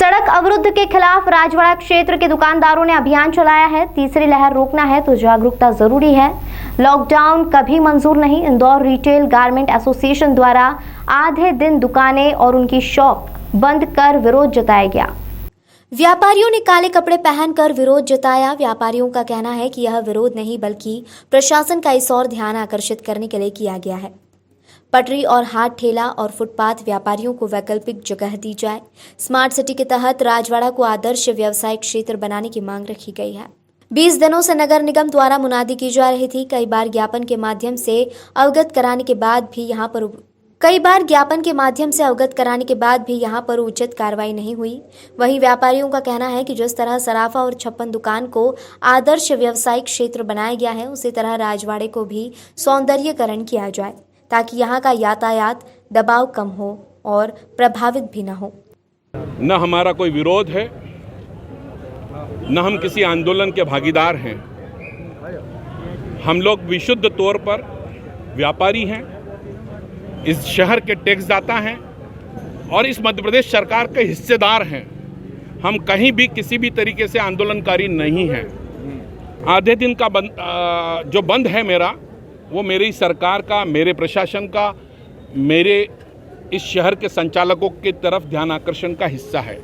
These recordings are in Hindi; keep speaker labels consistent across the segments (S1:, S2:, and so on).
S1: सड़क अवरुद्ध के खिलाफ राजवाड़ा क्षेत्र के दुकानदारों ने अभियान चलाया है। तीसरी लहर रोकना है तो जागरूकता जरूरी है। लॉकडाउन कभी मंजूर नहीं। इंदौर रिटेल गारमेंट एसोसिएशन द्वारा आधे दिन दुकानें और उनकी शॉप बंद कर विरोध जताया गया। व्यापारियों ने काले कपड़े पहनकर विरोध जताया। व्यापारियों का कहना है कि यह विरोध नहीं बल्कि प्रशासन का इस ओर ध्यान आकर्षित करने के लिए किया गया है। पटरी और हाट ठेला और फुटपाथ व्यापारियों को वैकल्पिक जगह दी जाए। स्मार्ट सिटी के तहत राजवाड़ा को आदर्श व्यवसायिक क्षेत्र बनाने की मांग रखी गई है। 20 दिनों से नगर निगम द्वारा मुनादी की जा रही थी। कई बार ज्ञापन के माध्यम से अवगत कराने के बाद भी यहाँ पर उचित कार्रवाई नहीं हुई। वहीं व्यापारियों का कहना है कि जिस तरह सराफा और 56 दुकान को आदर्श व्यवसायिक क्षेत्र बनाया गया है, उसी तरह राजवाड़े को भी सौंदर्यीकरण किया जाए ताकि यहाँ का यातायात दबाव कम हो और प्रभावित भी न हो।
S2: न हमारा कोई विरोध है, न हम किसी आंदोलन के भागीदार हैं। हम लोग विशुद्ध तौर पर व्यापारी हैं, इस शहर के टैक्स दाता हैं और इस मध्य प्रदेश सरकार के हिस्सेदार हैं। हम कहीं भी किसी भी तरीके से आंदोलनकारी नहीं हैं। आधे दिन का जो बंद है मेरा, वो मेरी सरकार का, मेरे प्रशासन का, मेरे इस शहर के संचालकों की तरफ ध्यान आकर्षण का हिस्सा है।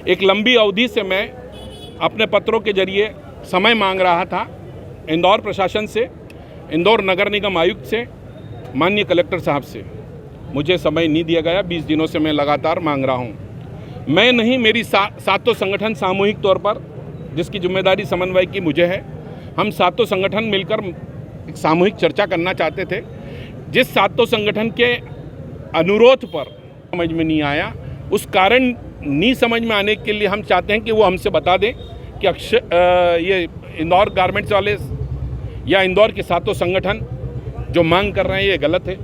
S2: एक लंबी अवधि से मैं अपने पत्रों के जरिए समय मांग रहा था इंदौर प्रशासन से, इंदौर नगर निगम आयुक्त से, माननीय कलेक्टर साहब से। मुझे समय नहीं दिया गया। 20 दिनों से मैं लगातार मांग रहा हूँ। मैं नहीं, मेरी सातों संगठन सामूहिक तौर पर, जिसकी जिम्मेदारी समन्वय की मुझे है, हम सातों संगठन मिलकर एक सामूहिक चर्चा करना चाहते थे। जिस सातों संगठन के अनुरोध पर समझ में नहीं आया, उस कारण नहीं समझ में आने के लिए हम चाहते हैं कि वो हमसे बता दें कि ये इंदौर गारमेंट्स वाले या इंदौर के सातों संगठन जो मांग कर रहे हैं ये गलत है।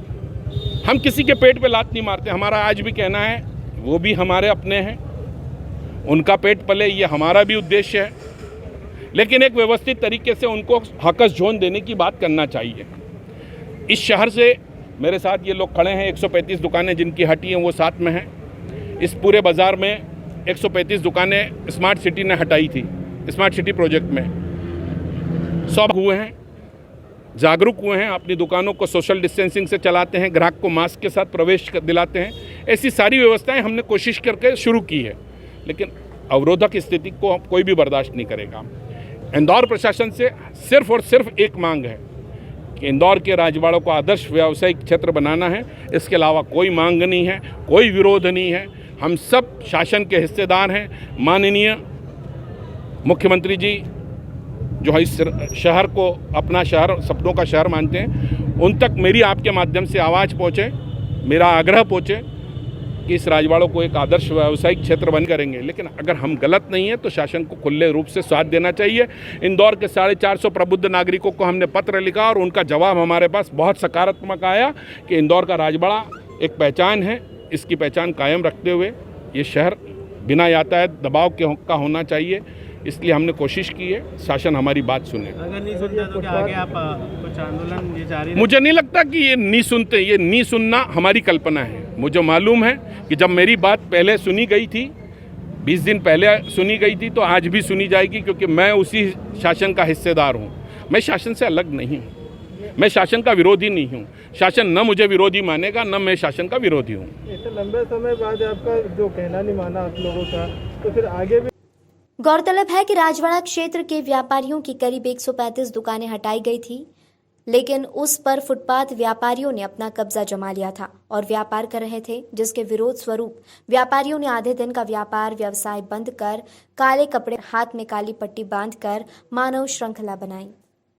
S2: हम किसी के पेट पे लात नहीं मारते। हमारा आज भी कहना है, वो भी हमारे अपने हैं, उनका पेट पले, ये हमारा भी उद्देश्य है। लेकिन एक व्यवस्थित तरीके से उनको हकस जोन देने की बात करना चाहिए। इस शहर से मेरे साथ ये लोग खड़े हैं, 135 दुकानें जिनकी हटी हैं वो साथ में हैं। इस पूरे बाज़ार में 135 दुकानें स्मार्ट सिटी ने हटाई थी। स्मार्ट सिटी प्रोजेक्ट में सब हुए हैं, जागरूक हुए हैं, अपनी दुकानों को सोशल डिस्टेंसिंग से चलाते हैं, ग्राहक को मास्क के साथ प्रवेश दिलाते हैं। ऐसी सारी व्यवस्थाएं हमने कोशिश करके शुरू की है, लेकिन अवरोधक स्थिति को कोई भी बर्दाश्त नहीं करेगा। इंदौर प्रशासन से सिर्फ और सिर्फ एक मांग है कि इंदौर के राजवाड़ों को आदर्श व्यावसायिक क्षेत्र बनाना है। इसके अलावा कोई मांग नहीं है, कोई विरोध नहीं है। हम सब शासन के हिस्सेदार हैं। माननीय मुख्यमंत्री जी जो इस शहर को अपना शहर, सपनों का शहर मानते हैं, उन तक मेरी आपके माध्यम से आवाज़ पहुँचे, मेरा आग्रह पहुँचे कि इस राजवाड़ों को एक आदर्श व्यावसायिक क्षेत्र बन करेंगे। लेकिन अगर हम गलत नहीं है तो शासन को खुले रूप से साथ देना चाहिए। इंदौर के 450 प्रबुद्ध नागरिकों को हमने पत्र लिखा और उनका जवाब हमारे पास बहुत सकारात्मक आया कि इंदौर का राजवाड़ा एक पहचान है, इसकी पहचान कायम रखते हुए ये शहर बिना यातायात दबाव का होना चाहिए। इसलिए हमने कोशिश की है, शासन हमारी बात सुने।
S3: अगर नहीं सुनता तो क्या आगे आप कुछ आंदोलन ये जारी?
S2: मुझे नहीं लगता कि ये नहीं सुनते। ये नहीं सुनना हमारी कल्पना है। मुझे मालूम है कि जब मेरी बात पहले सुनी गई थी, 20 दिन पहले सुनी गई थी, तो आज भी सुनी जाएगी, क्योंकि मैं उसी शासन का हिस्सेदार हूँ। मैं शासन से अलग नहीं हूँ, मैं शासन का विरोधी नहीं हूँ। शासन न मुझे विरोधी मानेगा, न मैं शासन का विरोधी हूँ।
S3: इतने लंबे समय बाद आपका जो कहना नहीं माना आप लोगों का, तो फिर आगे भी?
S1: गौरतलब है कि राजवाड़ा क्षेत्र के व्यापारियों की करीब 135 दुकानें हटाई गई थी, लेकिन उस पर फुटपाथ व्यापारियों ने अपना कब्जा जमा लिया था और व्यापार कर रहे थे, जिसके विरोध स्वरूप व्यापारियों ने आधे दिन का व्यापार व्यवसाय बंद कर काले कपड़े, हाथ में काली पट्टी बांधकर मानव श्रृंखला बनाई।